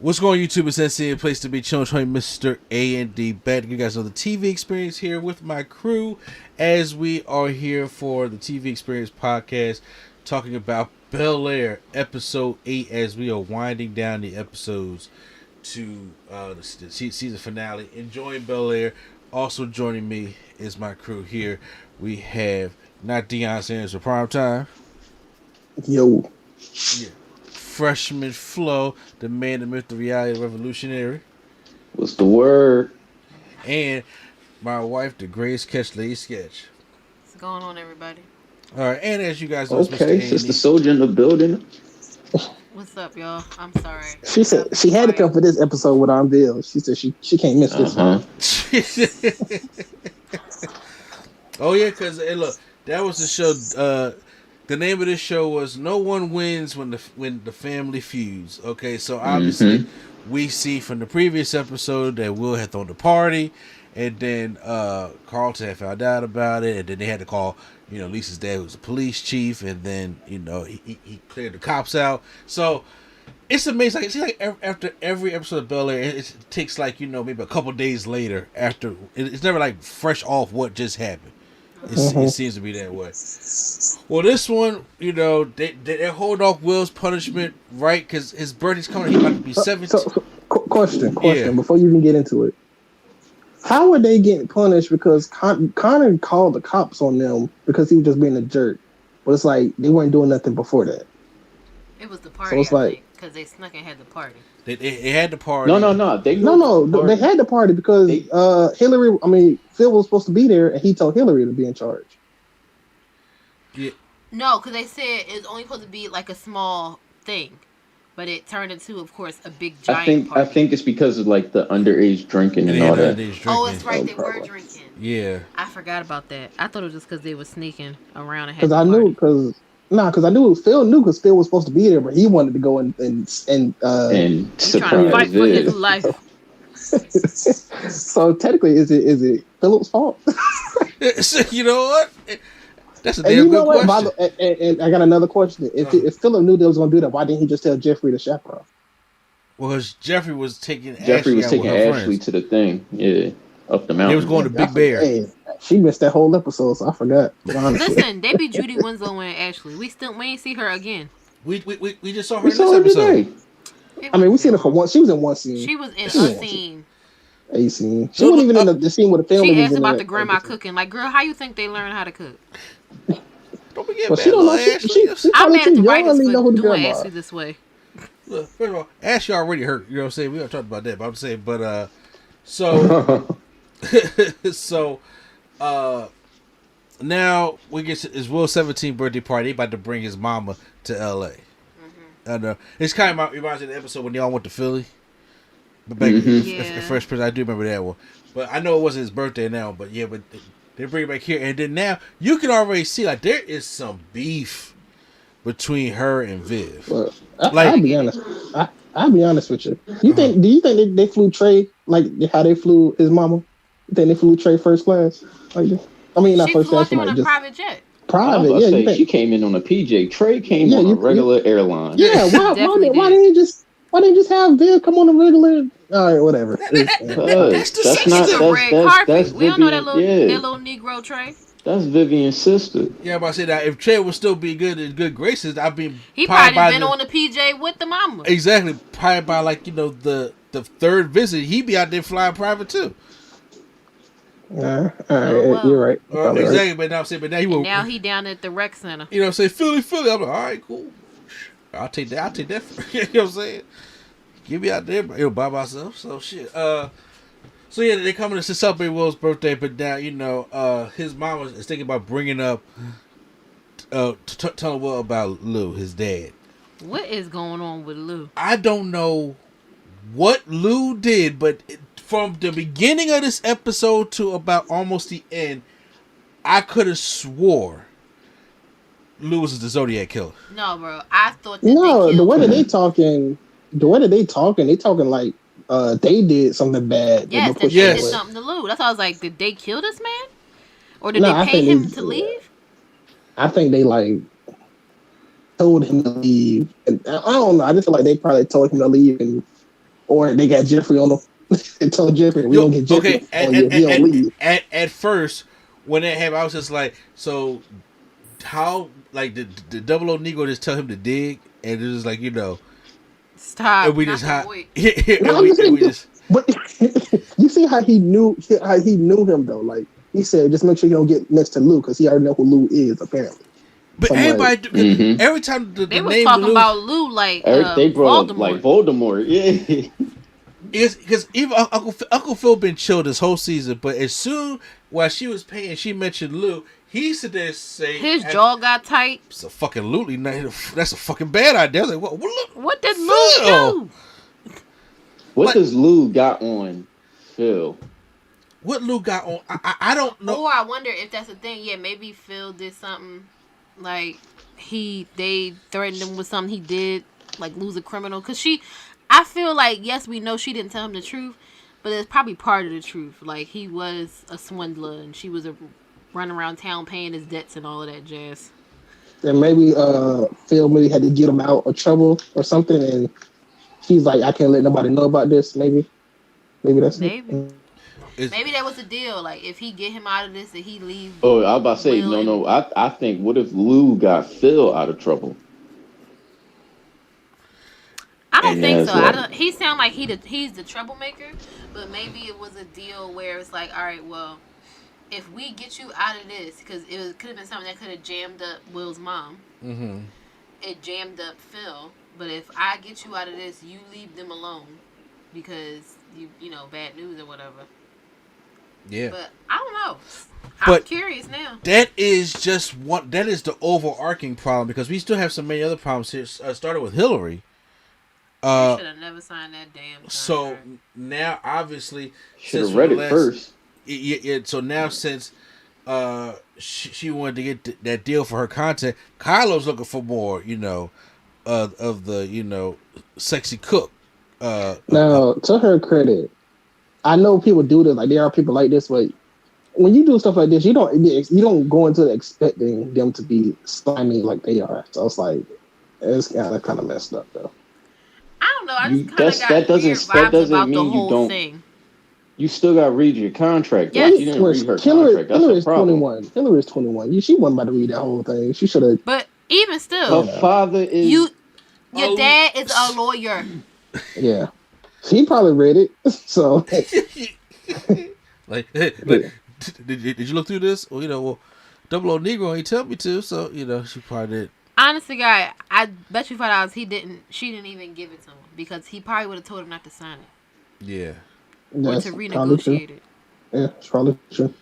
What's going on, YouTube? It's NC, a place to be chilling, Mr. A&D Bet. You guys know the TV experience here with my crew as we are here for the TV experience podcast talking about Bel-Air episode 8 as we are winding down the episodes to the season finale. Enjoying Bel-Air. Also joining me is my crew here. We have not Deion Sanders for prime time. Yo. Yeah. Freshman Flo, the man, the myth, the reality, the revolutionary. What's the word? And my wife, the greatest catch, Lady Sketch. What's going on, everybody? All right, and as you guys know, okay, Sister Soldier in the building. What's up, y'all? I'm sorry. She said she had to come for this episode with Aunt Bill. She said she can't miss this one. Oh yeah, because look, that was the show. The name of this show was "No One Wins When the Family Feuds." Okay, so obviously we see from the previous episode that Will had thrown the party, and then Carlton had found out about it, and then they had to call, Lisa's dad, who was a police chief, and then he cleared the cops out. So it's amazing. It seems like after every episode of Bel-Air, it takes maybe a couple days later after. It's never like fresh off what just happened. It seems to be that way. Well, this one, they hold off Will's punishment, right? Because his birthday's coming. He might be 17. So, question. Before you even get into it, how are they getting punished? Because Connor called the cops on them because he was just being a jerk. But it's like they weren't doing nothing before that. It was the party. So it's like because they snuck and had the party. They had the party. No. They had the party because Phil was supposed to be there, and he told Hillary to be in charge. Yeah. No, because they said it was only supposed to be like a small thing, but it turned into, of course, a big giant party. I think it's because of like the underage drinking and all that. Oh, it's right. They were drinking. Yeah. I forgot about that. I thought it was just because they were sneaking around and had. Because I knew Phil knew because Phil was supposed to be there, but he wanted to go and trying to fight for his life. So technically, is it Philip's fault? You know what? That's a damn good question. And I got another question. If Philip knew they was going to do that, why didn't he just tell Jeffrey to chaperone? Well, because Jeffrey was taking Ashley friends to the thing. Yeah, up the mountain. They was going to Big Bear. Hey, she missed that whole episode, so I forgot. Listen, they be Judy Winslow and Ashley. We ain't see her again. We just saw her in this episode. We seen her for one. She was in one scene. She was in a scene. A scene. She wasn't even in the scene with the family. She asked about the grandma cooking. Like, girl, how you think they learn how to cook? Don't forget, well, she don't know. I'm mad at the writers for doing Ashley this way. Look, first of all, Ashley already hurt. You know what I'm saying? We don't talk about that, but I'm saying, so now we get to his Will's 17th birthday party. He about to bring his mama to LA. And it's kind of reminds me of the episode when y'all went to Philly. But back in Fresh Prince, I do remember that one. But I know it wasn't his birthday now. But yeah, but they bring it back here, and then now you can already see like there is some beef between her and Viv. Well, I'll be honest. I'll be honest with you. Do you think they flew Trey like how they flew his mama? You think they flew Trey first class like this? Not first class. She flew on a private jet. Private, yeah. She came in on a PJ. Trey came on a regular airline. Yeah, why didn't you just have Viv come on a regular? All right, whatever. That's not the red carpet. We don't know that little Negro Trey. That's Vivian's sister. Yeah, but I said that if Trey would still be good in good graces, I'd be. He probably been on the PJ with the mama. Exactly, probably by the third visit, he'd be out there flying private too. All right, you're right. Exactly, right. but now I'm saying, now he down at the rec center. Say Philly. I'm like, all right, cool. I'll take that. You know what I'm saying? Get me out there by myself. So shit. So yeah, they coming to celebrate Will's birthday, but now his mom is thinking about bringing up, telling Will about Lou, his dad. What is going on with Lou? I don't know what Lou did, but from the beginning of this episode to about almost the end, I could have swore Lou was the Zodiac killer. No, bro. I thought that the way that they talking like they did something bad. Yes, they did something to Lou. That's why I was like, did they kill this man? Or did they pay him to leave? I think they told him to leave. And I don't know. I just feel like they probably told him to leave and Or they got Jeffrey on them. They told Jeffrey, we don't get Jeffrey on you. He don't leave. At first, when that happened, I was just like, so how, like, the Double O Negro just tell him to dig, and it was like, stop. And we just But you see how he knew him though. Like he said, just make sure you don't get next to Lou because he already know who Lou is apparently. But everybody, every time they was talking about Lou like they brought Voldemort. Up like Voldemort, yeah. It's because even Uncle Phil been chill this whole season, but as soon while she was paying, she mentioned Lou. He said there say his jaw got tight. It's a fucking Lutely. That's a fucking bad idea. I was like, what did Lou do? What does Lou got on Phil? What Lou got on? I don't know. Or I wonder if that's the thing. Yeah, maybe Phil did something like they threatened him with something he did, like Lou's a criminal. Because I feel like, yes, we know she didn't tell him the truth, but it's probably part of the truth. Like, he was a swindler and she was running around town paying his debts and all of that jazz. And maybe Phil maybe had to get him out of trouble or something, and he's like, I can't let nobody know about this. Maybe that's maybe. Maybe that was the deal. Like, if he get him out of this, and he leave. Oh, I was about to say no. I think what if Lou got Phil out of trouble? I don't think so. He sound like he's the troublemaker, but maybe it was a deal where it's like, all right, well, if we get you out of this, because it could have been something that could have jammed up Will's mom. Mm-hmm. It jammed up Phil. But if I get you out of this, you leave them alone because you know, bad news or whatever. Yeah. But I don't know. I'm curious now. That is just one. That is the overarching problem because we still have so many other problems here. Started with Hillary. They should have never signed that damn contract. So now, obviously, should have read it first. Yeah. So now, since she wanted to get that deal for her content, Kylo's looking for more. Of the sexy cook. Now, to her credit, I know people do this. Like, there are people like this, but when you do stuff like this, you don't go into expecting them to be slimy like they are. So it's like it's kind of messed up though. I don't know. I just kind of got weird vibes about the whole thing. You still got to read your contract. Yes. Like, you didn't read her contract. That's Hillary a problem. 21. Hillary is 21. She wasn't about to read that whole thing. She should have. But even still, her father is. Your dad is a lawyer. Yeah, he probably read it. So, like, did you look through this? Well, Double O Negro ain't tell me to. So she probably did. Honestly, guy, I bet you $5 she didn't even give it to him because he probably would have told him not to sign it. Yeah. Or to renegotiate it. Yeah, it's probably true.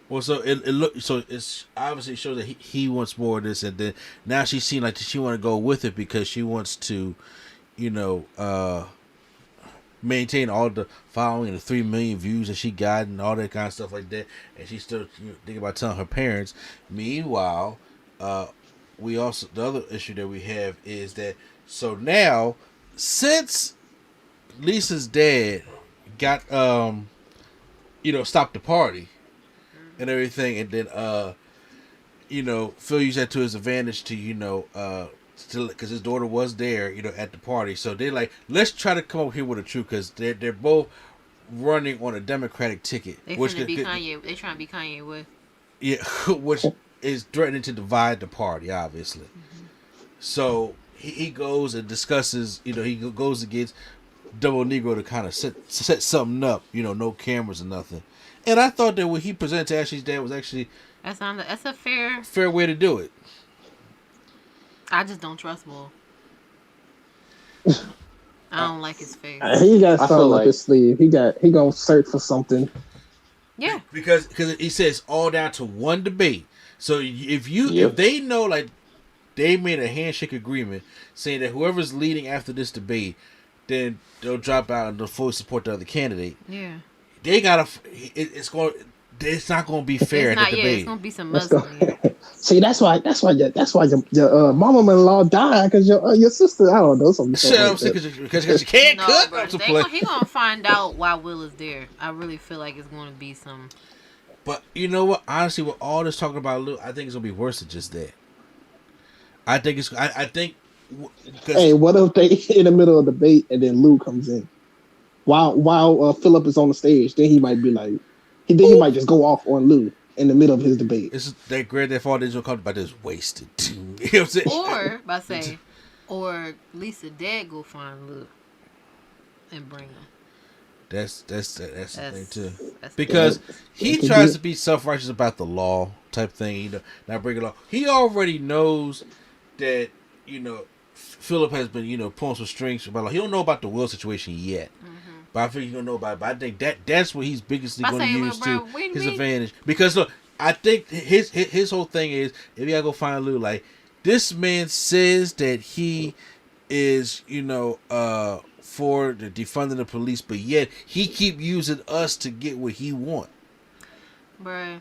Well, so it's obviously shows that he wants more of this, and then now she seems like she want to go with it because she wants to, maintain all the following and the 3 million views that she got and all that kind of stuff like that, and she's still thinking about telling her parents. Meanwhile, we also the other issue that we have is that so now since Lisa's dad got stopped the party and everything, and then Phil used that to his advantage to still because his daughter was there at the party, so they're like, let's try to come up here with the truth because they're both running on a Democratic ticket. They trying to be Kanye with. Yeah, which is threatening to divide the party, obviously. Mm-hmm. So he goes and discusses. He goes against Double Negro to kind of set something up. No cameras or nothing. And I thought that what he presented to Ashley's dad was actually that's a fair way to do it. I just don't trust Will. I don't like his face. He got something up his sleeve. He gonna search for something. Yeah, because he says all down to one debate. So if they know, like, they made a handshake agreement saying that whoever's leading after this debate, then they'll drop out and they'll fully support the other candidate. Yeah, they gotta. It's not going to be fair at the debate. It's going to be some Muslim. See, that's why your mama-in-law died because your sister. I don't know something. Because you can't cook. He going to find out why Will is there. I really feel like it's going to be some. But you know what? Honestly, with all this talking about Lou, I think it's going to be worse than just that. I think. Hey, what if they in the middle of the debate and then Lou comes in? while Philip is on the stage, then he might be like, he might just go off on Lou in the middle of his debate. It's that great that fall digital come by this wasted. You know what I'm saying? Or by saying, or Lisa dad go find Lou and bring her. That's the thing too, because he tries to be self-righteous about the law type thing. You know, not breaking law. He already knows that Philip has been pulling some strings about law. He don't know about the Will situation yet, but I think he don't know about it. But I think that's what he's biggestly going to use to his advantage. Because look, I think his whole thing is if you gotta go find Lou, like this man says that he is for the defunding the police, but yet he keep using us to get what he want. Bruh.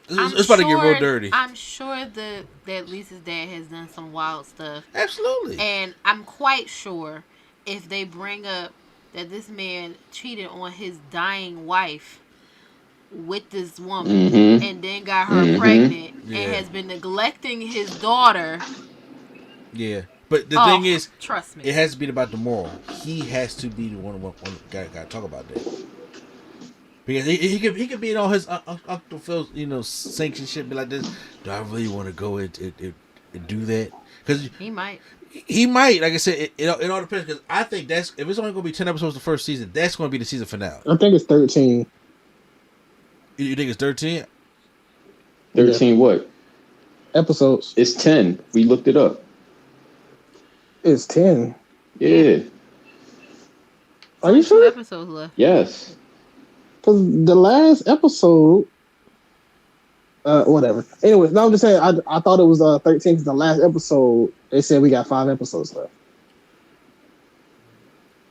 It's about to get real dirty. I'm sure that Lisa's dad has done some wild stuff. Absolutely. And I'm quite sure if they bring up that this man cheated on his dying wife with this woman and then got her pregnant and has been neglecting his daughter. Yeah. But the thing is, trust me, it has to be about the moral. He has to be the one got to talk about that. Because he could be in all his Uncle Phil's sanction shit, be like this. Do I really want to go and do that? Because he might. He might. Like I said, it all depends. Because I think if it's only going to be 10 episodes the first season, that's going to be the season finale. I think it's 13. You think it's 13? 13 what? Episodes. It's 10. We looked it up. It's 10. Yeah. Are you sure? 2 episodes left. Yes. Because the last episode, whatever. Anyway, no, I'm just saying. I thought it was 13 because the last episode they said we got 5 episodes left.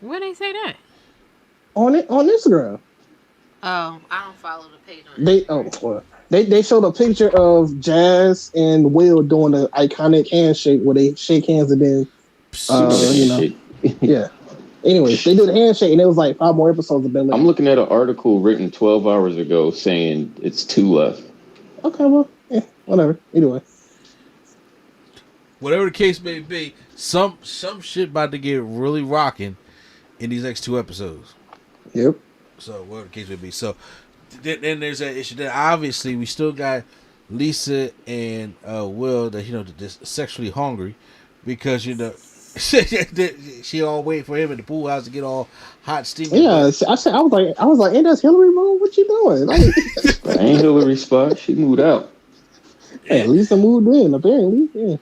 Where they say that? On Instagram. Oh, I don't follow the page on They showed a picture of Jazz and Will doing the iconic handshake where they shake hands and then yeah. Anyway, they did a handshake and it was like 5 more episodes of Bel-Air. I'm looking at an article written 12 hours ago saying it's 2 left. Okay, well, whatever. Either way. Whatever the case may be, some shit about to get really rocking in these next 2 episodes. Yep. So whatever the case may be. So then there's that issue. Then obviously we still got Lisa and Will that just sexually hungry because she all wait for him at the pool house to get all hot steamy. Yeah, I was like, ain't that Hillary, bro? What you doing? Like, that ain't Hillary's spot. She moved out. Hey, Lisa moved in apparently. Yeah.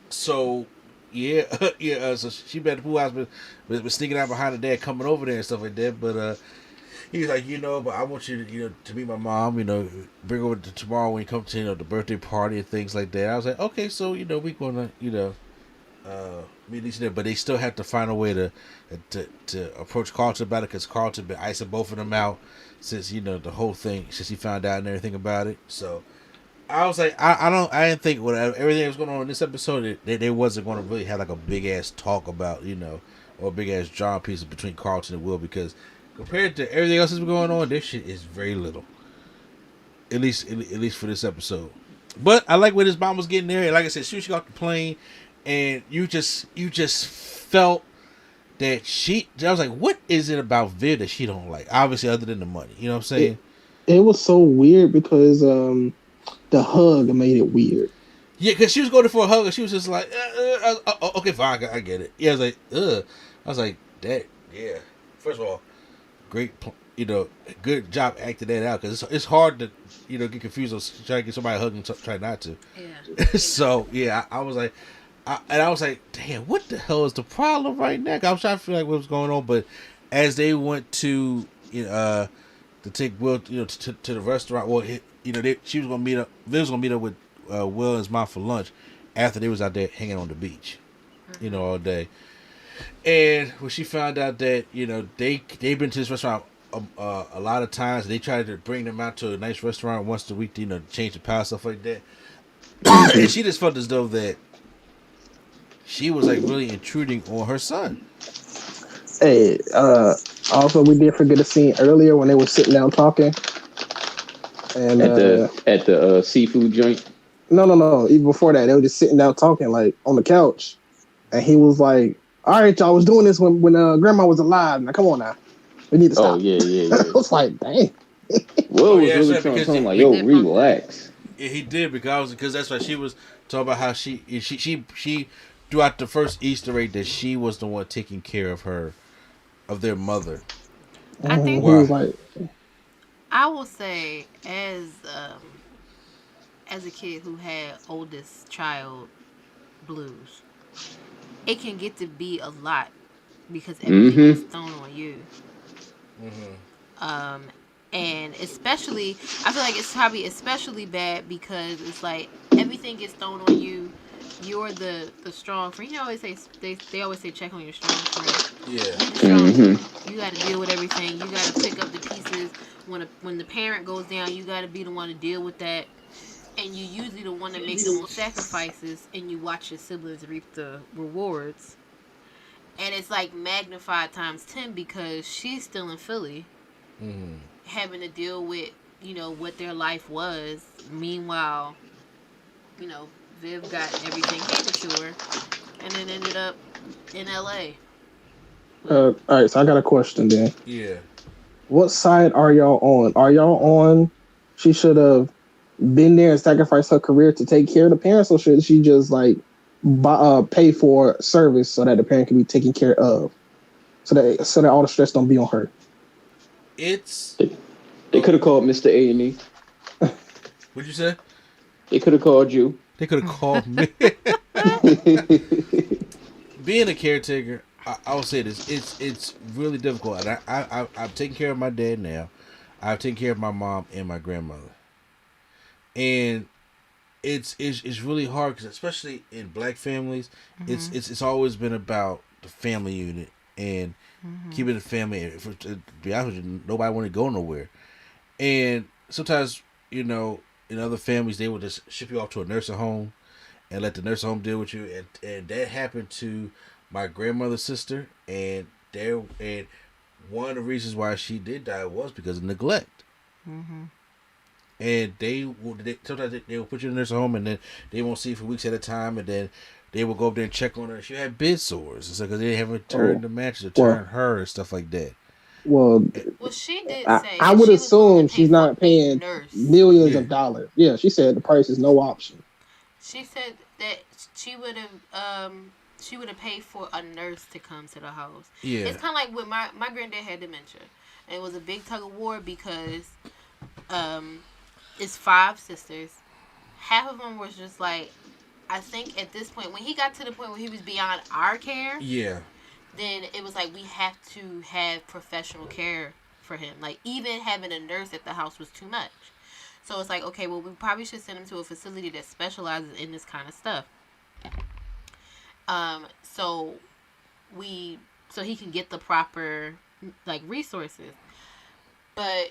So so she been at the pool house, but sneaking out behind her dad, coming over there and stuff like that. But he was like, but I want you to meet my mom. Bring over to tomorrow when you come to the birthday party and things like that. I was like, okay, so we gonna meet Lisa there, but they still have to find a way to approach Carlton about it because Carlton been icing both of them out since the whole thing since he found out and everything about it. So I was like, I didn't think everything that was going on in this episode they wasn't going to really have like a big ass talk about or a big ass drama piece between Carlton and Will because compared to everything else that's been going on, this shit is very little. At least for this episode. But I like when his mom was getting there. And like I said, as soon as she got off the plane, and you just felt that I was like, what is it about Viv that she don't like? Obviously, other than the money. You know what I'm saying? It was so weird because the hug made it weird. Yeah, because she was going for a hug, and she was just like, okay, fine, I get it. Yeah, I was like, ugh. I was like, that, yeah. First of all, great, good job acting that out because it's hard to, get confused or try to get somebody a hug and try not to. Yeah. So yeah, I was like, I was like, damn, what the hell is the problem right now? I was trying to feel like what was going on, but as they went to, to take Will, to the restaurant, well, she was gonna meet up. Viv was gonna meet up with Will and his mom for lunch after they was out there hanging on the beach, all day. And when she found out that they've been to this restaurant a lot of times, they tried to bring them out to a nice restaurant once a week to change the power, stuff like that. And she just felt as though that she was like really intruding on her son. Hey, also we did forget a scene earlier when they were sitting down talking. And at the seafood joint. No. Even before that, they were just sitting down talking like on the couch, and he was like, all right, y'all was doing this when grandma was alive. Now come on now, we need to stop. Oh yeah. I was like, dang. Will was really right, trying to because tell him like, he yo, did bump that. relax. he did because that's why she was talking about how she throughout the first Easter egg that she was the one taking care of their mother. I think He was like, I will say as a kid who had oldest child blues, it can get to be a lot because everything is thrown on you. And especially, I feel like it's probably especially bad because it's like everything gets thrown on you. You're the strong friend. You know, they always say check on your strong friend. Yeah. You're the strong friend. You got to deal with everything. You got to pick up the pieces. When the parent goes down, you got to be the one to deal with that. And you usually the one that makes the most sacrifices, and you watch your siblings reap the rewards. And it's like magnified times 10 because she's still in Philly, having to deal with, you know, what their life was. Meanwhile, you know, Viv got everything handed to her, and then ended up in LA. all right, so I got a question then. Yeah. What side are y'all on? Are y'all on she should have been there and sacrificed her career to take care of the parents, or should she just like pay for service so that the parent can be taken care of, so that all the stress don't be on her? They could have called Mr. A&E. What'd you say? They could have called you. They could have called me. Being a caretaker, I will say this: it's really difficult. And I've taken care of my dad now. I've taken care of my mom and my grandmother, and it's really hard because especially in black families, it's always been about the family unit and keeping the family. To be honest with you, nobody want to go nowhere, and sometimes, you know, in other families they will just ship you off to a nursing home and let the nursing home deal with you, and that happened to my grandmother's sister, and one of the reasons why she did die was because of neglect. And sometimes they will put you in a nursing home, and then they won't see you for weeks at a time, and then they will go up there and check on her. She had bid sores, it's because they haven't turned the mattress or turned her and stuff like that. Well, she did say I would assume she's not paying millions of dollars. Yeah, she said the price is no option. She said that she would have paid for a nurse to come to the house. Yeah, it's kind of like when my granddad had dementia, and it was a big tug of war because it's 5 sisters. Half of them was just like, I think at this point, when he got to the point where he was beyond our care, then it was like we have to have professional care for him. Like even having a nurse at the house was too much. So it's like, okay, well, we probably should send him to a facility that specializes in this kind of stuff. So he can get the proper like resources. But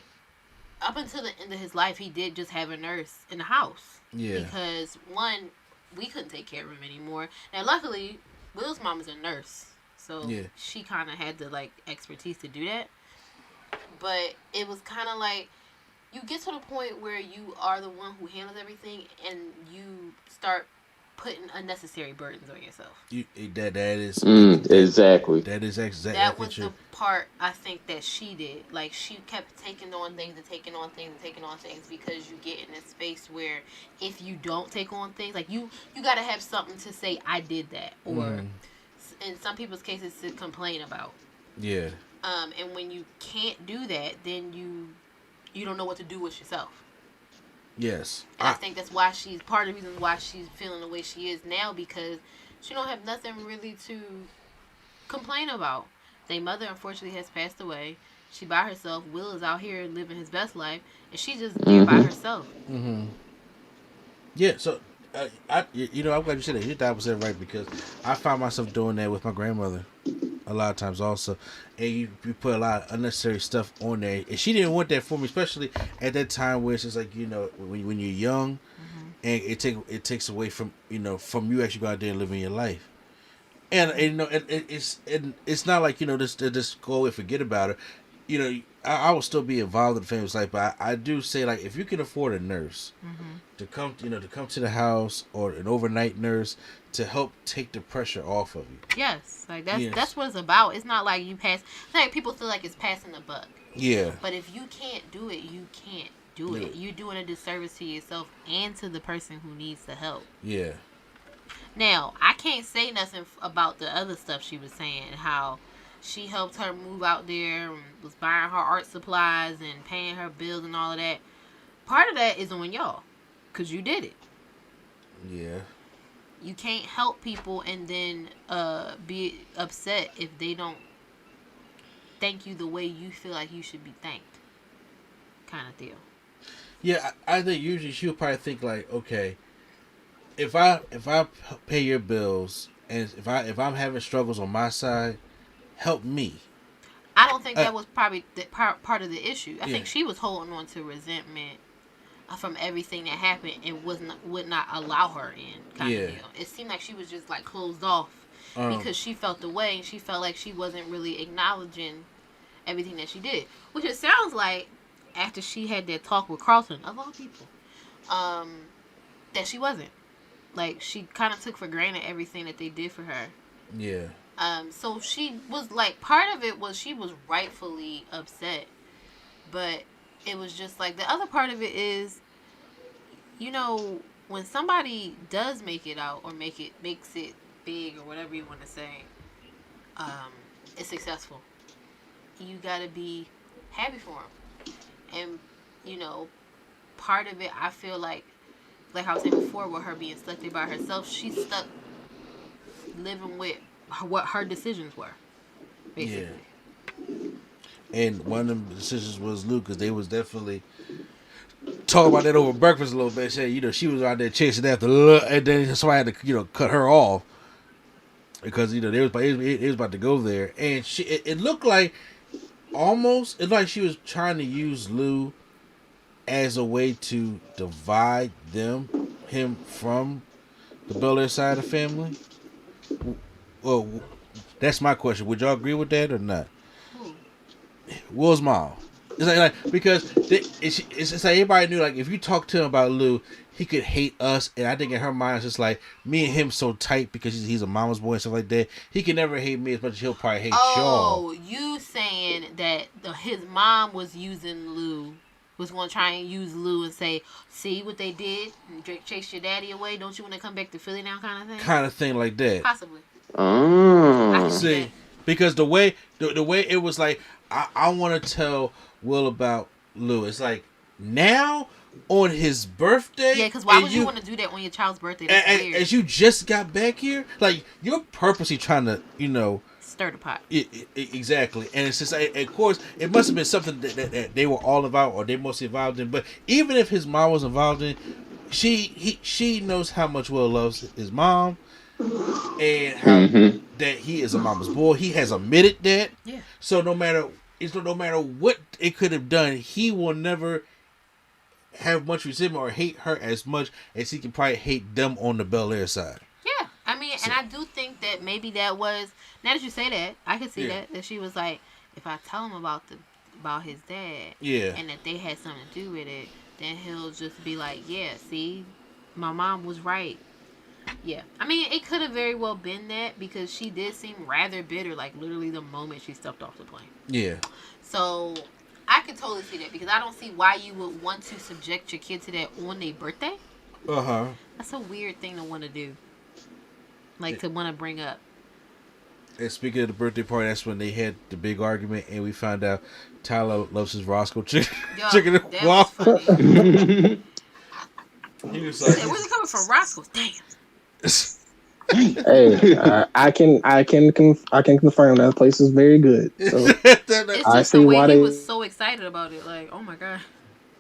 up until the end of his life, he did just have a nurse in the house. Yeah. Because one, we couldn't take care of him anymore. Now, luckily, Will's mom is a nurse, so she kind of had the like expertise to do that. But it was kind of like you get to the point where you are the one who handles everything, and you start putting unnecessary burdens on yourself. That is exactly. That is exactly. That was the part I think that she did. Like she kept taking on things and taking on things and taking on things because you get in this space where if you don't take on things, like you got to have something to say I did that, or in some people's cases to complain about. Yeah. And when you can't do that, then you don't know what to do with yourself. Yes. And I think that's why she's part of the reason why she's feeling the way she is now, because she don't have nothing really to complain about. Their mother unfortunately has passed away. She by herself. Will is out here living his best life, and she's just there by herself. Yeah. So, I'm glad you said that. You're 100% right, because I find myself doing that with my grandmother a lot of times also, and you put a lot of unnecessary stuff on there, and she didn't want that for me, especially at that time where it's just like, you know, when you're young, and it takes away from, you know, from you actually go out there and living your life, and you know, it's not like, you know, just go away, forget about her. you know, I will still be involved in the family's life, but I do say, like, if you can afford a nurse to come, to come to the house, or an overnight nurse to help take the pressure off of you. Yes, like that's what it's about. It's not like you pass. It's like people feel like it's passing the buck. Yeah. But if you can't do it, you can't do it. You're doing a disservice to yourself and to the person who needs the help. Yeah. Now, I can't say nothing about the other stuff she was saying, how she helped her move out there and was buying her art supplies and paying her bills and all of that. Part of that is on y'all, because you did it. Yeah. You can't help people and then be upset if they don't thank you the way you feel like you should be thanked, kind of deal. Yeah, I think usually she'll probably think like, okay, if I pay your bills and if I'm having struggles on my side, help me. I don't think that was probably part of the issue. I think she was holding on to resentment from everything that happened and would not allow her in, kind of deal. It seemed like she was just like closed off because she felt the way and she felt like she wasn't really acknowledging everything that she did. Which it sounds like after she had that talk with Carlton, of all people, that she wasn't. Like, she kind of took for granted everything that they did for her. Yeah. So she was like, part of it was she was rightfully upset, but it was just like, the other part of it is, you know, when somebody does make it out or makes it big or whatever you want to say, it's successful. You gotta be happy for them. And, you know, part of it, I feel like I was saying before, with her being stuck there by herself, she's stuck living with what her decisions were, basically. Yeah. And one of them decisions was Luke, because they was definitely talking about that over breakfast a little bit. Say, you know, she was out there chasing after, and then somebody had to, you know, cut her off because, you know, they was about to go there, and it looked like she was trying to use Lou as a way to divide him from the Bel-Air side of the family. Well, that's my question. Would y'all agree with that or not? Will's mom. It's like because it's like everybody knew, like, if you talk to him about Lou, he could hate us, and I think in her mind it's just like, me and him so tight because he's a mama's boy and stuff like that. He can never hate me as much as he'll probably hate y'all. Oh, you saying that his mom was using Lou, was going to try and use Lou and say, see what they did? Drake chased your daddy away. Don't you want to come back to Philly now, kind of thing? Kind of thing like that. Possibly. See, because the way it was like, I want to tell Will about Lou. It's like, now on his birthday. Yeah, because why would you want to do that on your child's birthday? That's weird. As you just got back here, like, you're purposely trying to, you know, stir the pot. Exactly. And it's just, of course, it must have been something that they were all involved, or they mostly involved in. But even if his mom was involved in, she knows how much Will loves his mom, and how that he is a mama's boy. He has admitted that. Yeah. So no matter what it could have done, he will never have much resentment or hate her as much as he can probably hate them on the Bel-Air side. Yeah, I mean, and I do think that maybe that was, now that you say that, I can see that she was like, if I tell him about his dad, and that they had something to do with it, then he'll just be like, yeah, see, my mom was right. Yeah, I mean, it could have very well been that, because she did seem rather bitter, like literally the moment she stepped off the plane. Yeah. So I could totally see that, because I don't see why you would want to subject your kid to that on their birthday. That's a weird thing to want to do. Like, to want to bring up. And speaking of the birthday party, that's when they had the big argument, and we found out Tyler loves his Roscoe chicken and waffle. He was like, where's it coming from? Roscoe's? Damn. Hey, I can confirm that place is very good. So it's just the way he was so excited about it. Like, oh my god.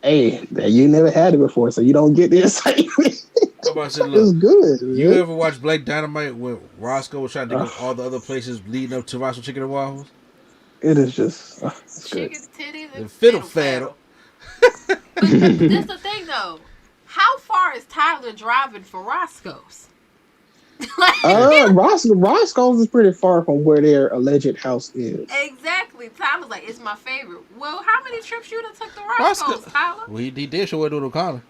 Hey, you never had it before, so you don't get the excitement. It's good. You ever watch Black Dynamite when Roscoe was trying to think of all the other places leading up to Roscoe Chicken and Waffles? It is just chicken titties and fiddle faddle. But this the thing though. How far is Tyler driving for Roscoe's? Roscoe's is pretty far from where their alleged house is. Exactly. Tyler's like, it's my favorite. Well, how many trips you done took to Roscoe. Roscoe's, Tyler? Well, he did show it to O'Connor.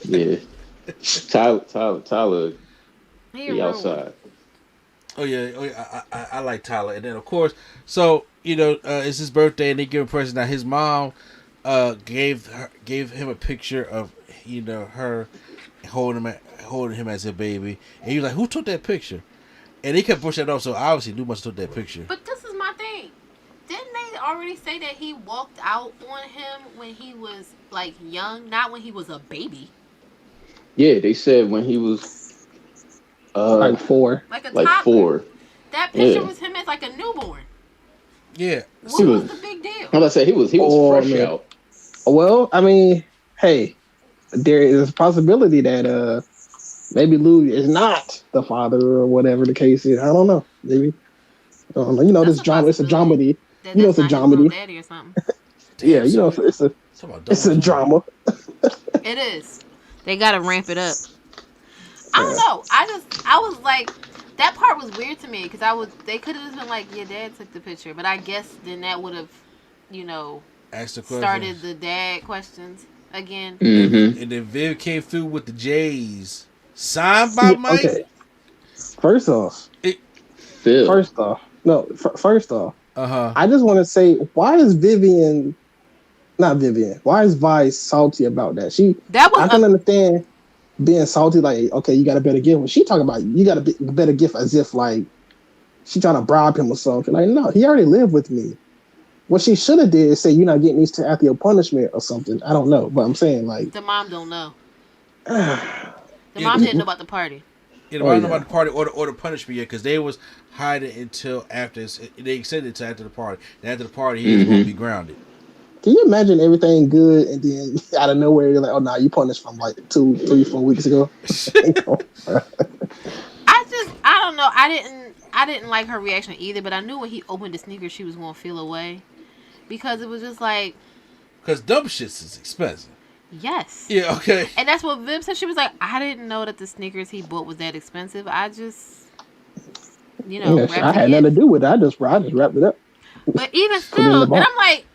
Yeah. Tyler, he outside. Oh yeah, I like Tyler, and then of course, so it's his birthday, and they give him a present. Now his mom gave him a picture of her holding him as a baby, and he was like, "Who took that picture?" And he kept pushing it off, so obviously Lou must have took that picture. But this is my thing. Didn't they already say that he walked out on him when he was like young, not when he was a baby? Yeah, they said when he was like 4. Like a like toddler. 4. That picture was him as like a newborn. Yeah. What was the big deal? Well, I said he was fresh out. Well, I mean, hey, there is a possibility that maybe Lou is not the father or whatever the case is. I don't know. Maybe. I don't know. This drama. It's a dramedy. It's a dramedy. Daddy or something. Yeah, it's a drama. It is. They gotta ramp it up. I don't know. I was like, that part was weird to me because they could have just been like, your dad took the picture, but I guess then that would have, asked the started the dad questions again. Mm-hmm. And then Viv came through with the J's signed by Mike. Okay. First off, I just want to say, why is Vice salty about that? I can understand being salty, like, okay, you got a better gift. When she talking about you got a better gift, as if like she trying to bribe him or something. Like, no, he already lived with me. What she should have did is say, you're not getting these till after your punishment or something. I don't know, but I'm saying like the mom don't know. The mom didn't know about the party. Yeah, the mom didn't know about the party or the punishment yet, because they was hiding until after. They extended it to after the party. And after the party, he was going to be grounded. Can you imagine everything good and then out of nowhere you're like, oh no, you punished from like 2, 3, 4 weeks ago? I don't know. I didn't like her reaction either, but I knew when he opened the sneaker she was gonna feel away. Because it was just like, because dumb shits is expensive. Yes. Yeah, okay. And that's what Viv said. She was like, I didn't know that the sneakers he bought was that expensive. I just I had nothing to do with it. I just wrapped it up. But even still, and I'm like,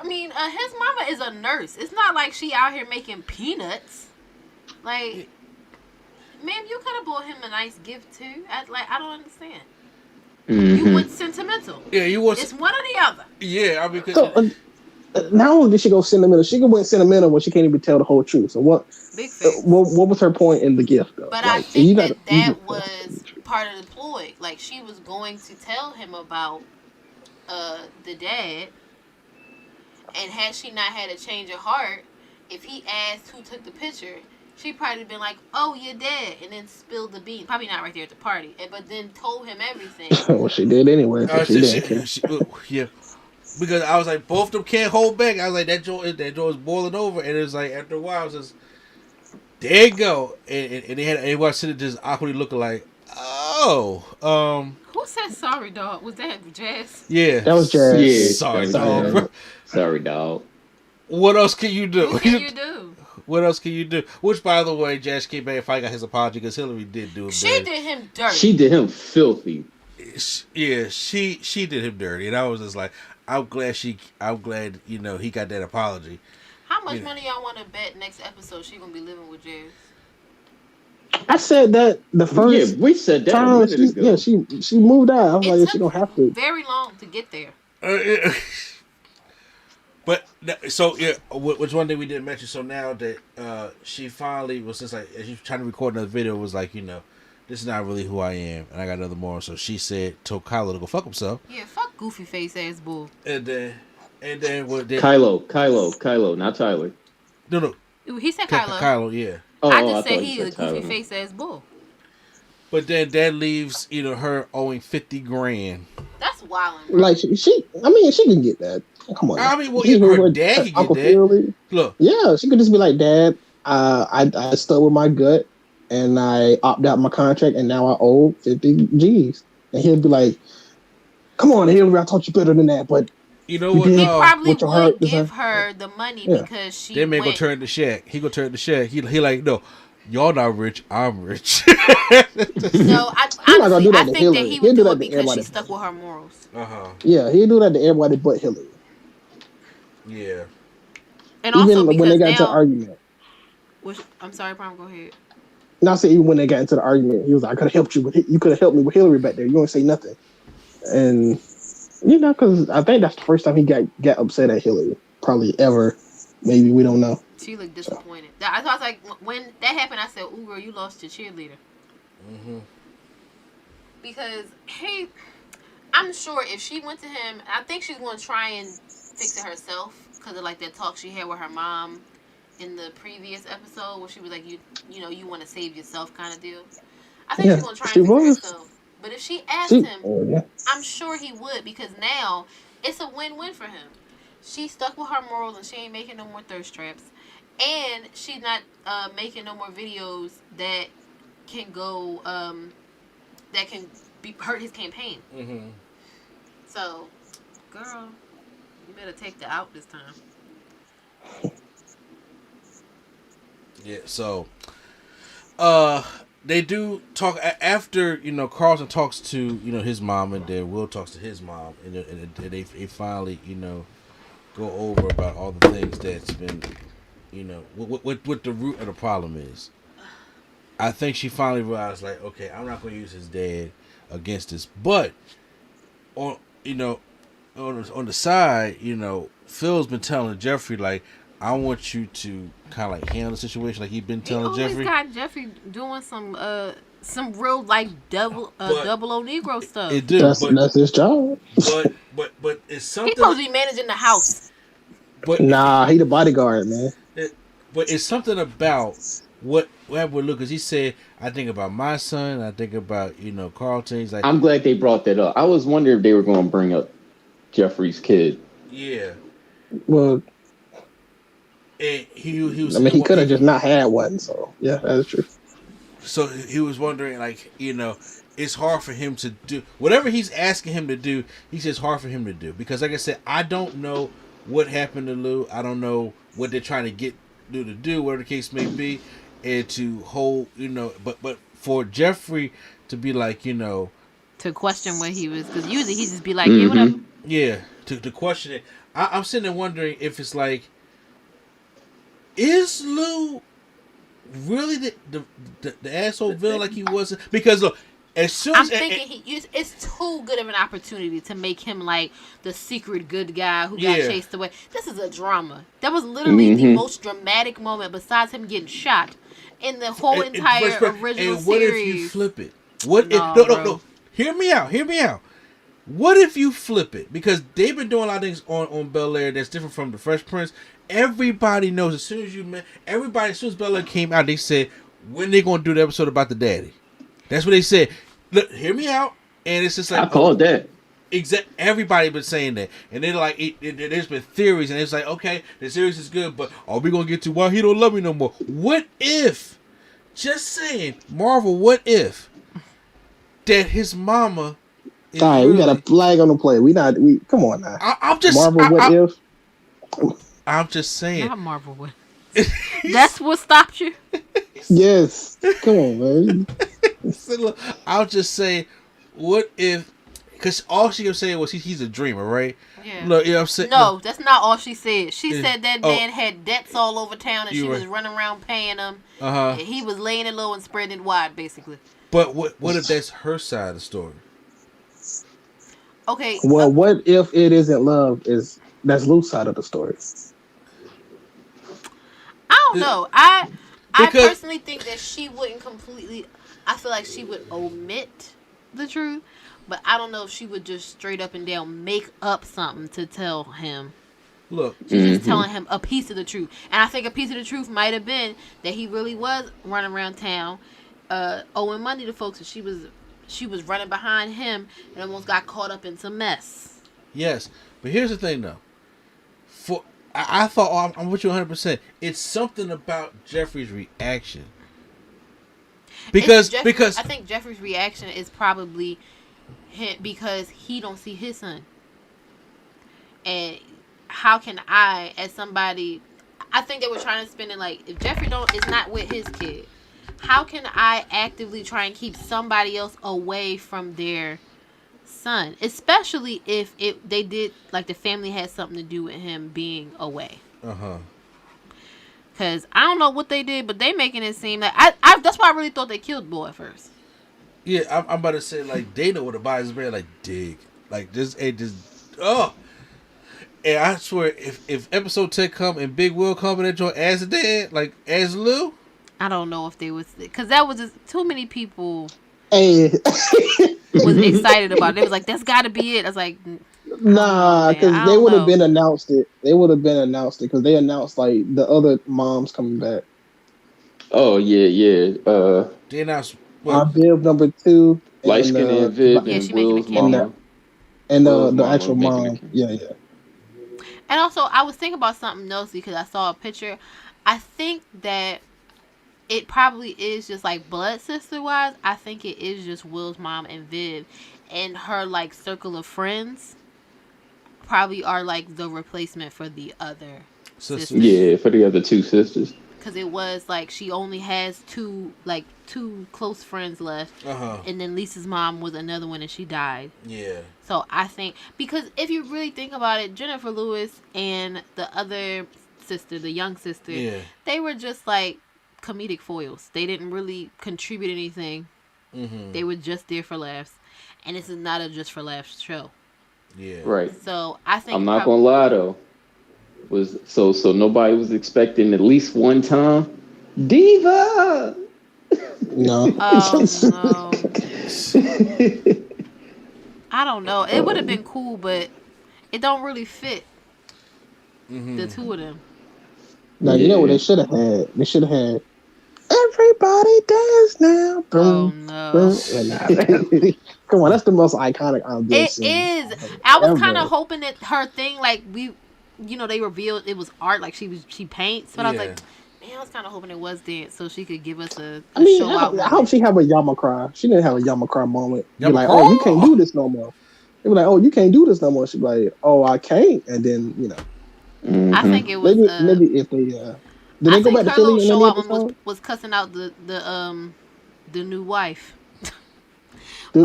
his mama is a nurse. It's not like she out here making peanuts. Like, ma'am, you could have bought him a nice gift too. I don't understand. Mm-hmm. You went sentimental. Yeah, you was. It's one or the other. Yeah, I mean, not only did she go sentimental, she went sentimental when she can't even tell the whole truth. So what? Big face. What was her point in the gift, though? But I think that was part of the ploy. Like, she was going to tell him about the dad. And had she not had a change of heart, if he asked who took the picture, she'd probably been like, "Oh, your dad," and then spilled the beans. Probably not right there at the party, but then told him everything. Well, she did anyway. Yeah, because I was like, both of them can't hold back. I was like, that joint is boiling over, and it was like after a while, I was just, there you go, and they had everyone sitting just awkwardly looking like, oh, Who said sorry, dog? Was that Jazz? Yeah, that was Jazz. Yeah, sorry, dog. Sorry, dog. What else can you do? What can you do? What else can you do? Which, by the way, Jazz came back and finally got his apology because Hillary did do him dirty. She did him dirty. She did him filthy. Yeah, she did him dirty, and I was just like, I'm glad he got that apology. How much money y'all want to bet next episode she gonna be living with Jazz? I said that the first. Yeah, we said that time. She moved out. I was like, she don't have to. Very long to get there. But so yeah, which one thing we didn't mention. So now that she finally was just like, as she was trying to record another video, was like, this is not really who I am, and I got another more. So she told Kylo to go fuck himself. Yeah, fuck goofy face ass bull. And then what? Kylo, not Tyler. No. He said Kylo. Kylo, yeah. Oh, I just said he a goofy face ass bull. But then that leaves her owing $50,000. That's wild. Like she can get that. Come on. I mean, her dad can get that. Look. Yeah, she could just be like, Dad, I stuck with my gut and I opted out my contract and now I owe 50 G's. And he'll be like, come on, Hillary, I taught you better than that, but you know what? He probably would give her the money because she. That man gonna turn the check. He gonna turn the check. He like, no, y'all not rich, I'm rich. No, I honestly, I think that he would do it because she stuck with her morals. Yeah, he'd do that to everybody but Hillary. Yeah. And also even because when they got now, into an argument. I'm sorry, Prom, go ahead. And I said even when they got into the argument, he was like, "I could have helped you. You could have helped me with Hillary back there. You don't say nothing." And because I think that's the first time he got upset at Hillary, probably ever. Maybe we don't know. She looked disappointed. I was like, when that happened, I said, "Ooh, girl, you lost your cheerleader." Mm-hmm. Because I'm sure if she went to him, I think she's going to try and fix it herself because of like that talk she had with her mom in the previous episode where she was like, you want to save yourself kind of deal. I think she's going to try and fix it herself. But if she asked him, I'm sure he would, because now it's a win-win for him. She stuck with her morals and she ain't making no more thirst traps. And she's not making no more videos that can go, that can hurt his campaign. Mm-hmm. So, girl, you better take the out this time. Yeah, so they do talk after Carlton talks to his mom, and then Will talks to his mom, and they finally go over about all the things that's been what the root of the problem is. I think she finally realized, like, okay, I'm not going to use his dad against this, but on the side, Phil's been telling Jeffrey, like, I want you to kind of like handle the situation like he's been telling Jeffrey. He always got Jeffrey doing some real like double O Negro stuff. It do, that's his job. But it's something. He's supposed to be managing the house. But he the bodyguard, man. But it's something about what happened with Lucas. He said, I think about my son. I think about Carlton. He's like, I'm glad they brought that up. I was wondering if they were going to bring up Jeffrey's kid. Yeah. Well. And he was. I mean, he could have just not had one. So yeah, that's true. So he was wondering, like, it's hard for him to do whatever he's asking him to do. He says hard for him to do because, like I said, I don't know what happened to Lou. I don't know what they're trying to get Lou to do, whatever the case may be, and to hold, But for Jeffrey to be like, to question what he was, because usually he just be like, yeah, whatever. Yeah, to question it. I'm sitting there wondering if it's like. Is Lou really the asshole villain like he wasn't? Because look, as soon as I'm thinking it's too good of an opportunity to make him like the secret good guy who got chased away. This is a drama. That was literally the most dramatic moment besides him getting shot in the whole entire original and what series. If you flip it? No. Hear me out. What if you flip it? Because they've been doing a lot of things on Bel-Air that's different from the Fresh Prince. Everybody knows as soon as Bel-Air came out, they said, when they going to do the episode about the daddy? That's what they said. Look, hear me out. And it's just like, I called that. Everybody been saying that. And they're like, there's been theories, and it's like, okay, the series is good, but are we going to get to why he don't love me no more? What if, just saying, Marvel, what if that his mama... All right, we got a flag on the play. Come on now. I'm just... Marvel, what if? I'm just saying. Not Marvel. What? That's what stopped you? Yes. Come on, man. Look, I'll just say, what if... Because all she kept saying was he's a dreamer, right? Yeah. Look, you know what I'm saying? No, that's not all she said. She said that man had debts all over town and she was running around paying them. And he was laying it low and spreading it wide, basically. But what if that's her side of the story? Okay. Well, what if it isn't love? That's Lou's side of the story? I don't know. I personally think that she wouldn't completely. I feel like she would omit the truth, but I don't know if she would just straight up and down make up something to tell him. Look, she's just telling him a piece of the truth, and I think a piece of the truth might have been that he really was running around town, owing money to folks, and she was running behind him and almost got caught up in some mess. Yes, but here's the thing, though. I thought, I'm with you 100%. It's something about Jeffrey's reaction. Because I think Jeffrey's reaction is probably him because he don't see his son. And how can I, as somebody, I think they were trying to spin it like, if Jeffrey is not with his kid, how can I actively try and keep somebody else away from their son, especially if they did, like, the family had something to do with him being away. Because I don't know what they did, but they making it seem like I that's why I really thought they killed Boy at first. Yeah, I'm about to say, like, Dana would have bought his man, like, dig. Like, this ain't just, oh. And I swear, if episode 10 come and Big Will come and enjoy as a dad, like, as Lou. I don't know if they was, because that was just too many people Hey. was excited about it. It was like, that's got to be it. I was like, nah, because they would have been announced it. They would have been announced it because they announced, like, the other moms coming back. Oh, yeah. They announced Viv number 2. Light skin and Viv and Will's mama. And the actual mom. Yeah. And also, I was thinking about something else because I saw a picture. I think that it probably is just, like, blood sister-wise. I think it is just Will's mom and Viv. And her, like, circle of friends probably are, like, the replacement for the other sisters. Yeah, for the other 2 sisters. Because it was, like, she only has 2 close friends left. And then Lisa's mom was another one and she died. Yeah. So I think, because if you really think about it, Jennifer Lewis and the other sister, the young sister, they were just, like, comedic foils. They didn't really contribute anything. They were just there for laughs. And this is not a just for laughs show. Yeah. Right. So I think I'm not gonna lie though. So nobody was expecting at least one time Diva. No. Oh no. I don't know. It would have been cool, but it don't really fit the 2 of them. Now you know what they should have had? They should have had Everybody Dance Now. Oh no. Come on, that's the most iconic scene. It is. I was kind of hoping that her thing, like, they revealed it was art, like she paints, but I was like, man, I was kind of hoping it was dance so she could give us a show out. I hope she have a Yama cry. She didn't have a Yama cry moment. Be like, oh, you can't do this no more. They be like, oh, you can't do this no more. She be like, oh, I can't, and then I think it was maybe if they did they go back to Philly in the episode? Was cussing out the new wife. Do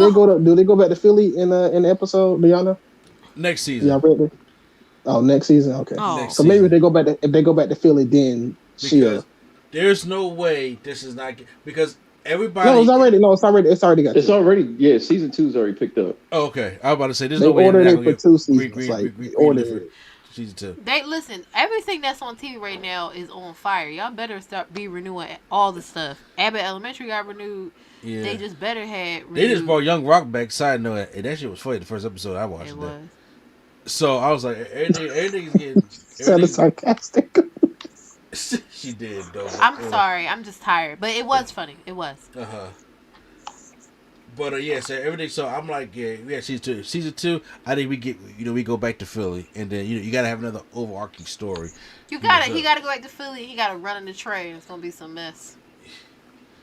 they go back to Philly in the episode, Liana? Next season. Y'all ready? Oh, next season. Okay. So maybe if they go back to Philly, then there's no way this is not because everybody. No, it's already got. It's already season 2's already picked up. Oh, okay, I was about to say there's they no way ordered it for 2 seasons. They ordered it. Season 2. They listen. Everything that's on TV right now is on fire. Y'all better be renewing all the stuff. Abbott Elementary got renewed. Yeah. They just better had. Renewed. They just brought Young Rock back. Side note, and that shit was funny. The first episode I watched. It was. So I was like, everything's getting. Sounded sarcastic. She did though. I'm sorry. I'm just tired, but it was funny. It was. But so everything. So I'm like, we had season 2. Season 2, I think we get, we go back to Philly, and then you gotta have another overarching story. He gotta go back to Philly. He gotta run in the train. It's gonna be some mess.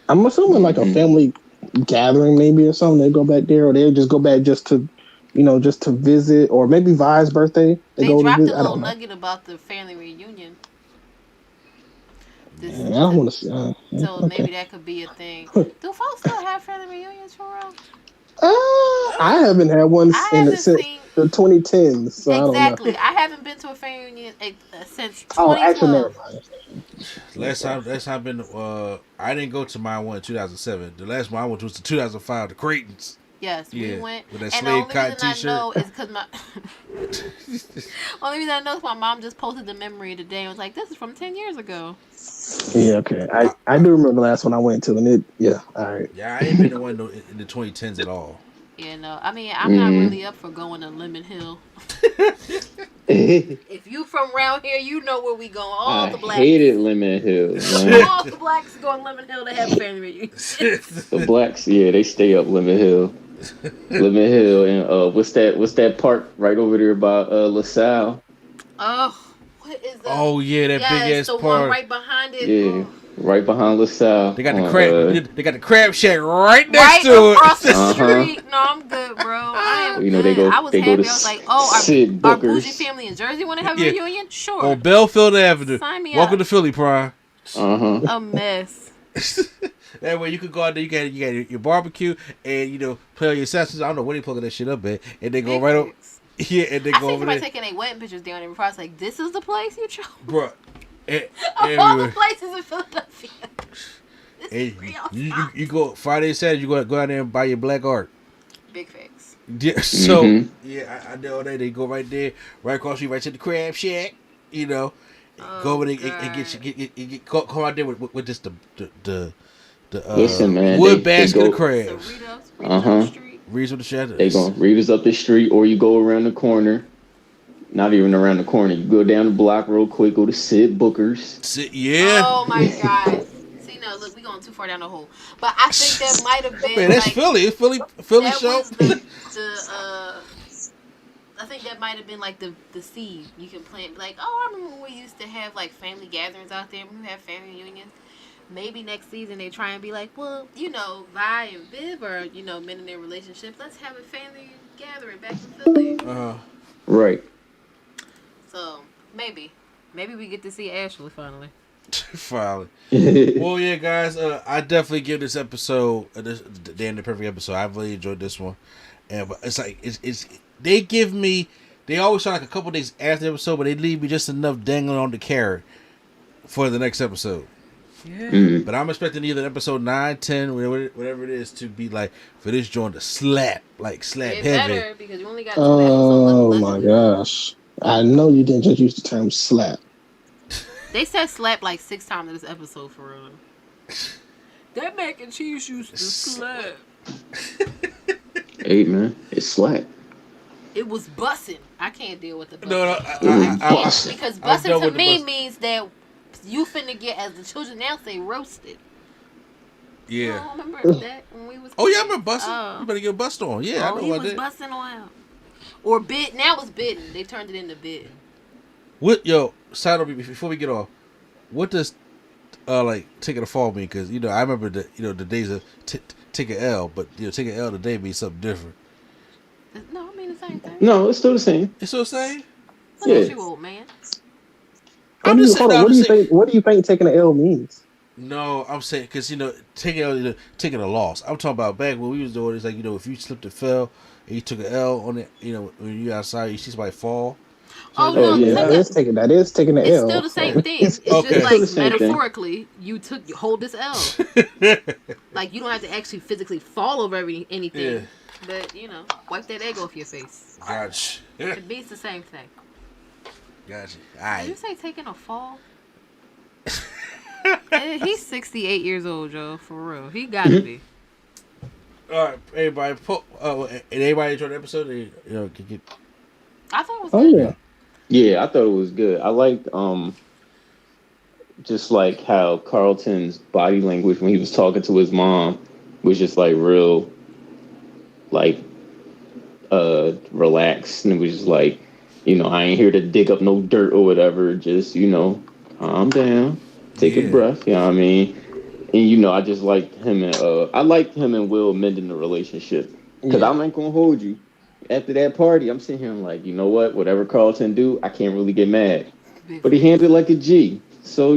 I'm assuming like a family gathering maybe or something. They go back there, or they just go back just to visit, or maybe Vi's birthday. They dropped a little nugget about the family reunion. I don't want to see. So maybe that could be a thing. Do folks still have family reunions for real? I haven't had one since the 2010s. So exactly. I haven't been to a family reunion since 2012. Last time been. I didn't go to my one in 2007. The last one I went to was in 2005. The Creighton's. Yes, we went. With that slave cotton t-shirt. I know is because only reason I know is my mom just posted the memory today and was like, "This is from 10 years ago." Yeah, okay. I do remember the last one I went to, and all right. Yeah, I ain't been to one in the 2010s at all. Yeah, no. I mean, I'm not really up for going to Lemon Hill. If you from around here, you know where we going. All the blacks. I hated Lemon Hill. All the blacks go to Lemon Hill to have family reunions. The blacks, they stay up Lemon Hill. Lemon Hill, and what's that park right over there by LaSalle? Oh. What is that? Oh yeah, that big ass park. One right behind it. Yeah, right behind LaSalle. They got the crab. They got the crab shack right next to it. Across the street. No, I'm good, bro. They go. I was happy. I was like, our bougie family in Jersey want to have a reunion. Sure. On Belfield Avenue. Sign me Welcome up. to Philly, Prime. A mess. That way you could go out there, you got your barbecue, and play all your accessories. I don't know when they plugging that shit up at, and they go right over. Yeah, and they go over there. I see somebody taking their wedding pictures down there before. I was like, "This is the place you chose, bro." Of all the places in Philadelphia. You go Friday, Saturday. You go out there and buy your black art. Big facts. Yeah, so I know all that. They go right there, right across the street, right to the crab shack. Go over there and get come out there with just the listen, man, wood basket of crabs. Reads with the shadows. They gonna read us up the street, or you go around the corner. Not even around the corner. You go down the block real quick. Go to Sid Booker's. Yeah. Oh my God. See, no, look, we going too far down the hole. But I think that might have been. Man, that's like, Philly. It's Philly that show. I think that might have been like the seed you can plant. Like, oh, I remember when we used to have like family gatherings out there. We have family reunions. Maybe next season they try and be like, well, Vi and Viv are, men in their relationships. Let's have a family gathering back in Philly. Right. So maybe we get to see Ashley finally. Finally. Well, yeah, guys. I definitely give this episode, the Damn Near Perfect episode. I really enjoyed this one, but it's like they always try like a couple days after the episode, but they leave me just enough dangling on the carrot for the next episode. Yeah. But I'm expecting either episode 9, 10, whatever it is, to be like for this joint to slap heavy. Better because you only got 2 episodes left. Oh my gosh. I know you didn't just use the term slap. They said slap like 6 times in this episode for real. That mac and cheese used to slap. Hey man, it's slap. It was bussin'. I can't deal with the bussin'. No, because bussin' to me means that you finna get, as the children now say, roasted. Yeah. I remember that when we was. Oh yeah, I remember bussin'. You better get bust on. Yeah, I know he about was that. bussin' on. Or bit. Now it's bitten. They turned it into bitten. Side note before we get off, what does taking a fall mean? Because I remember the days of take an L, but taking an L today means something different. No, I mean the same thing. No, it's still the same. It's still the same. Look at you, old man. What do you think taking an L means? No, I'm saying because taking a loss. I'm talking about back when we was doing it. It's like if you slipped and fell and you took an L on it, when you outside, you see somebody fall. So that is taking an L. It's still the same thing. It's just like metaphorically, you hold this L. Like you don't have to actually physically fall over anything. Yeah. But wipe that egg off your face. Gotcha. It means the same thing. Gotcha. All right. Did you say taking a fall? He's 68 years old, Joe. For real, he gotta be. All right, everybody. And everybody enjoyed the episode. I thought it was good. Yeah. Yeah, I thought it was good. I liked just like how Carlton's body language when he was talking to his mom was just like real, like relaxed, and it was just like, I ain't here to dig up no dirt or whatever. Just calm down, take a breath. You know what I mean? And I just liked him and Will mending the relationship because I'm not gonna hold you. After that party, I'm sitting here like, you know what? Whatever Carlton do, I can't really get mad. But he handled it like a G. So,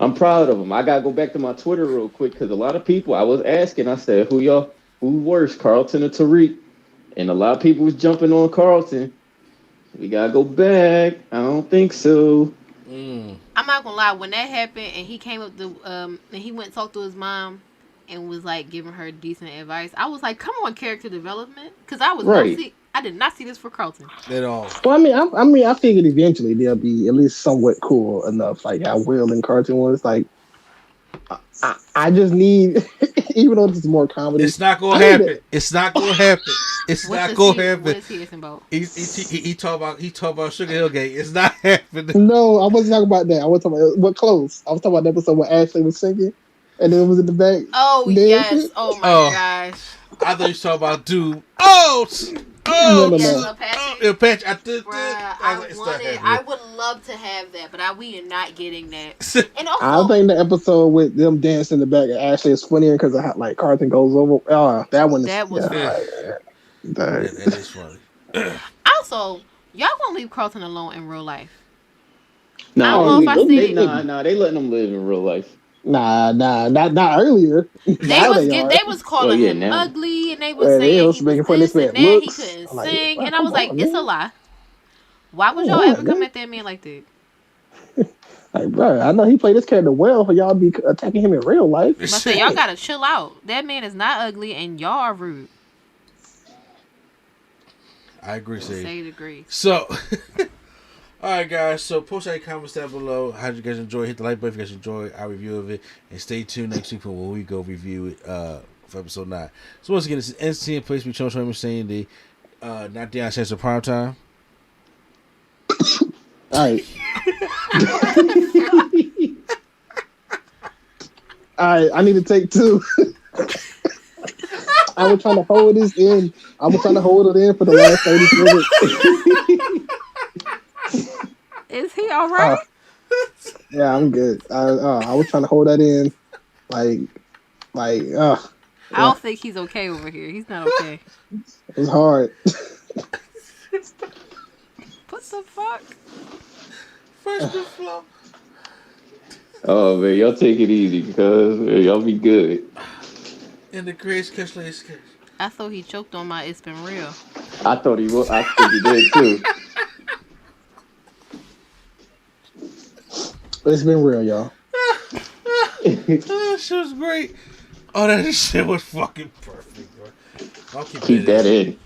I'm proud of him. I got to go back to my Twitter real quick because a lot of people, I was asking, I said, who worse, Carlton or Tariq? And a lot of people was jumping on Carlton. We got to go back. I don't think so. I'm not going to lie. When that happened and he came up and he went and talked to his mom and was like giving her decent advice, I was like, come on, character development. Because I did not see this for Carlton at all. Well, I figured eventually they'll be at least somewhat cool enough, like how Will and Carlton was. Like, I just need, even though this is more comedy, it's not gonna happen. It's not gonna happen. It's not gonna happen. What is he asking about? He talk about Sugar Hill Gang. It's not happening. No, I wasn't talking about that. I was talking about close. I was talking about the episode where Ashley was singing, and then it was in the back. Oh yes! Oh my gosh! I thought you was talking about dude. No. Apache. I would love to have that, but we are not getting that. And also, I think the episode with them dancing in the back of Ashley is funnier because of how like Carlton goes over. That one. That was that is funny. Also, y'all gonna leave Carlton alone in real life? No, I don't know if I see it. Nah, they letting him live in real life. not earlier. Now they are. They was calling him now. ugly, and they was saying he making was fun of this this and man that. He looks. couldn't I'm like, sing, well, and I was like, on, it's man. a lie. Why would y'all ever come at that man like that? Like, bro, I know he played this character well for y'all to be attacking him in real life. But I said, y'all gotta chill out. That man is not ugly, and y'all are rude. I agree, Sage. Sage agrees. So, all right, guys. So, post any comments down below. How did you guys enjoy? Hit the like button if you guys enjoyed our review of it, and stay tuned next week for when we go review it for episode 9. So, once again, this is NC and Place Me Chon Showman saying the not the chance of prime time. All right. All right, I need to take 2. I was trying to hold this in. I was trying to hold it in for the last 30 minutes. Is he all right? Yeah, I'm good. I was trying to hold that in. I don't think he's okay over here. He's not okay. It's hard. What the fuck? First the floor. Oh man, y'all take it easy because y'all be good. In the greatest catch last catch. I thought he choked on my It's Been Real. I thought he was. I think he did too. It's been real, y'all. That shit was great. Oh, that shit was fucking perfect, bro. I'll keep that in.